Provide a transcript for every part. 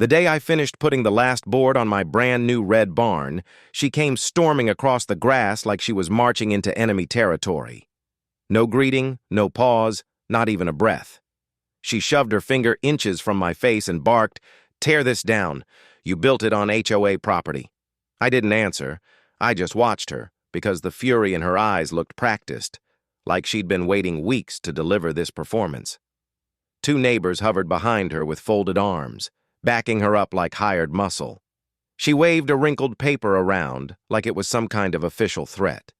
The day I finished putting the last board on my brand new red barn, she came storming across the grass like she was marching into enemy territory. No greeting, no pause, not even a breath. She shoved her finger inches from my face and barked, "Tear this down. You built it on HOA property." I didn't answer. I just watched her, because the fury in her eyes looked practiced, like she'd been waiting weeks to deliver this performance. Two neighbors hovered behind her with folded arms, backing her up like hired muscle. She waved a wrinkled paper around like it was some kind of official threat.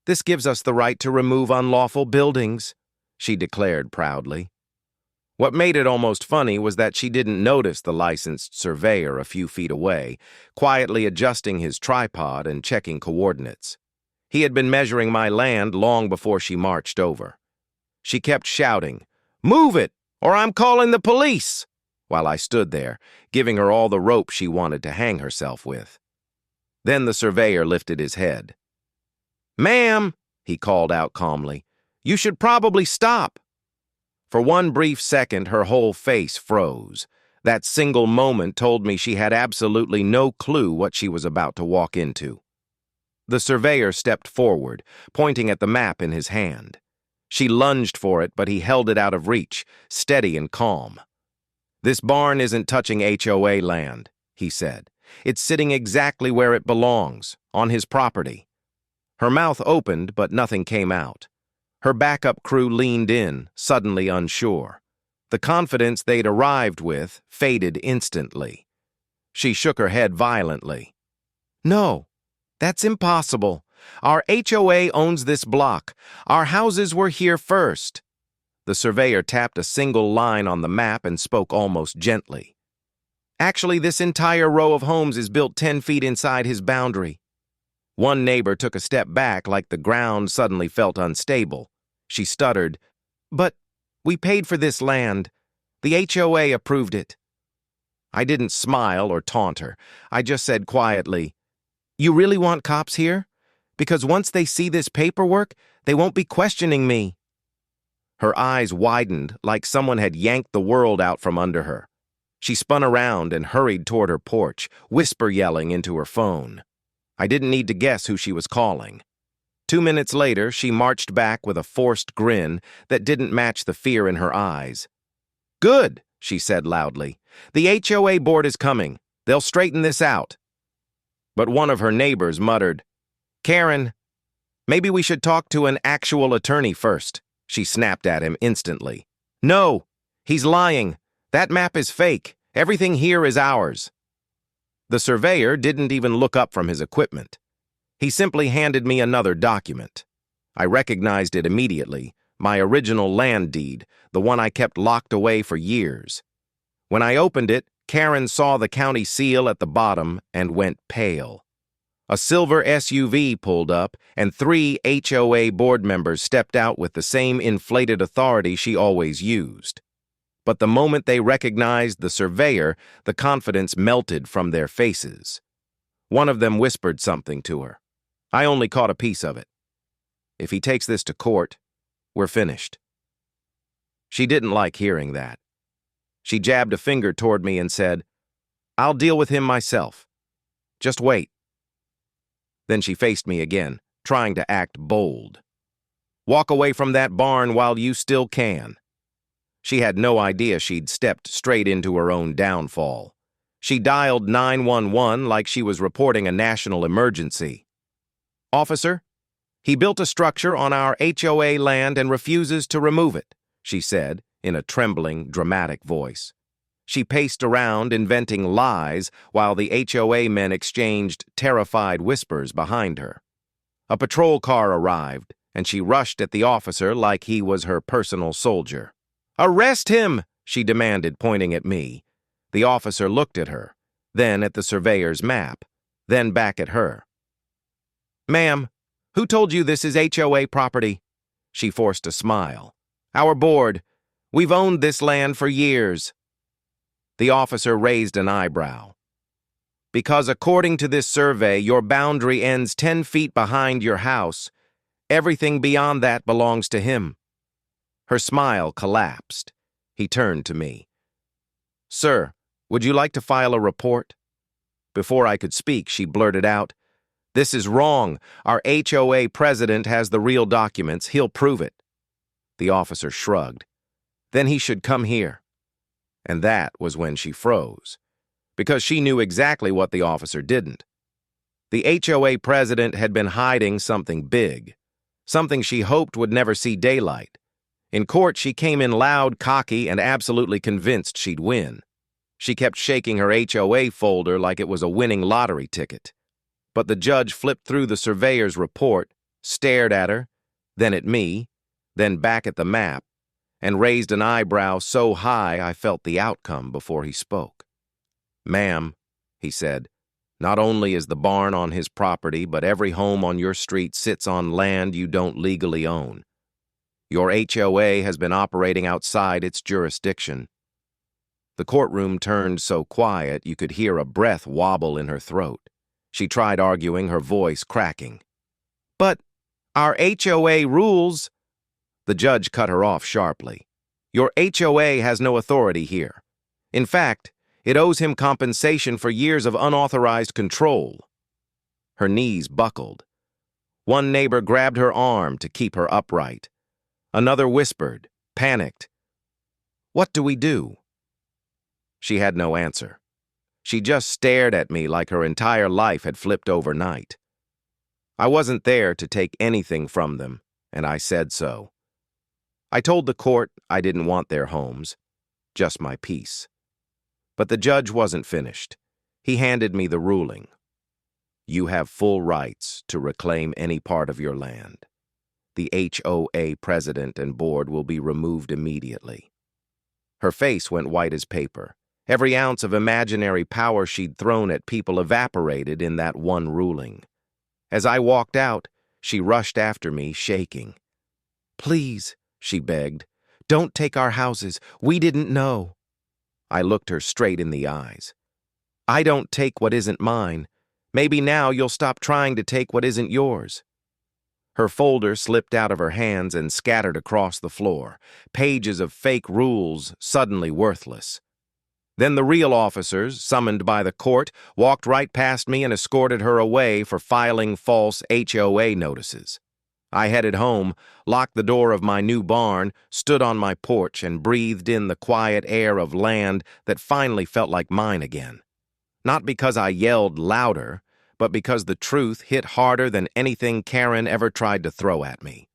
"This gives us the right to remove unlawful buildings," she declared proudly. What made it almost funny was that she didn't notice the licensed surveyor a few feet away, quietly adjusting his tripod and checking coordinates. He had been measuring my land long before she marched over. She kept shouting, "Move it, or I'm calling the police!" while I stood there, giving her all the rope she wanted to hang herself with. Then the surveyor lifted his head. "Ma'am," he called out calmly, "you should probably stop." For one brief second, her whole face froze. That single moment told me she had absolutely no clue what she was about to walk into. The surveyor stepped forward, pointing at the map in his hand. She lunged for it, but he held it out of reach, steady and calm. "This barn isn't touching HOA land," he said. "It's sitting exactly where it belongs, on his property." Her mouth opened, but nothing came out. Her backup crew leaned in, suddenly unsure. The confidence they'd arrived with faded instantly. She shook her head violently. "No, that's impossible. Our HOA owns this block. Our houses were here first." The surveyor tapped a single line on the map and spoke almost gently. "Actually, this entire row of homes is built 10 feet inside his boundary." One neighbor took a step back like the ground suddenly felt unstable. She stuttered, "But we paid for this land. The HOA approved it." I didn't smile or taunt her. I just said quietly, "You really want cops here? Because once they see this paperwork, they won't be questioning me." Her eyes widened like someone had yanked the world out from under her. She spun around and hurried toward her porch, whisper yelling into her phone. I didn't need to guess who she was calling. 2 minutes later, she marched back with a forced grin that didn't match the fear in her eyes. "Good," she said loudly. "The HOA board is coming. They'll straighten this out." But one of her neighbors muttered, "Karen, maybe we should talk to an actual attorney first." She snapped at him instantly. "No, he's lying. That map is fake. Everything here is ours." The surveyor didn't even look up from his equipment. He simply handed me another document. I recognized it immediately, my original land deed, the one I kept locked away for years. When I opened it, Karen saw the county seal at the bottom and went pale. A silver SUV pulled up, and 3 HOA board members stepped out with the same inflated authority she always used. But the moment they recognized the surveyor, the confidence melted from their faces. One of them whispered something to her. I only caught a piece of it. "If he takes this to court, we're finished." She didn't like hearing that. She jabbed a finger toward me and said, "I'll deal with him myself. Just wait." Then she faced me again, trying to act bold. "Walk away from that barn while you still can." She had no idea she'd stepped straight into her own downfall. She dialed 911 like she was reporting a national emergency. "Officer, he built a structure on our HOA land and refuses to remove it," she said in a trembling, dramatic voice. She paced around, inventing lies, while the HOA men exchanged terrified whispers behind her. A patrol car arrived, and she rushed at the officer like he was her personal soldier. "Arrest him!" she demanded, pointing at me. The officer looked at her, then at the surveyor's map, then back at her. "Ma'am, who told you this is HOA property?" She forced a smile. "Our board. We've owned this land for years." The officer raised an eyebrow. "Because according to this survey, your boundary ends 10 feet behind your house. Everything beyond that belongs to him." Her smile collapsed. He turned to me. "Sir, Would you like to file a report?" Before I could speak, she blurted out, "This is wrong. Our HOA president has the real documents. He'll prove it." The officer shrugged. "Then he should come here." And that was when she froze, because she knew exactly what the officer didn't. The HOA president had been hiding something big, something she hoped would never see daylight. In court, she came in loud, cocky, and absolutely convinced she'd win. She kept shaking her HOA folder like it was a winning lottery ticket. But the judge flipped through the surveyor's report, stared at her, then at me, then back at the map, and raised an eyebrow so high I felt the outcome before he spoke. "Ma'am," he said, "not only is the barn on his property, but every home on your street sits on land you don't legally own. Your HOA has been operating outside its jurisdiction." The courtroom turned so quiet you could hear a breath wobble in her throat. She tried arguing, her voice cracking. "But our HOA rules—" The judge cut her off sharply. "Your HOA has no authority here. In fact, it owes him compensation for years of unauthorized control." Her knees buckled. One neighbor grabbed her arm to keep her upright. Another whispered, panicked, "What do we do?" She had no answer. She just stared at me like her entire life had flipped overnight. I wasn't there to take anything from them, and I said so. I told the court I didn't want their homes, just my peace. But the judge wasn't finished. He handed me the ruling. "You have full rights to reclaim any part of your land. The HOA president and board will be removed immediately." Her face went white as paper. Every ounce of imaginary power she'd thrown at people evaporated in that one ruling. As I walked out, she rushed after me, shaking. "Please," she begged, "don't take our houses. We didn't know." I looked her straight in the eyes. "I don't take what isn't mine. Maybe now you'll stop trying to take what isn't yours." Her folder slipped out of her hands and scattered across the floor, pages of fake rules suddenly worthless. Then the real officers, summoned by the court, walked right past me and escorted her away for filing false HOA notices. I headed home, locked the door of my new barn, stood on my porch, and breathed in the quiet air of land that finally felt like mine again. Not because I yelled louder, but because the truth hit harder than anything Karen ever tried to throw at me.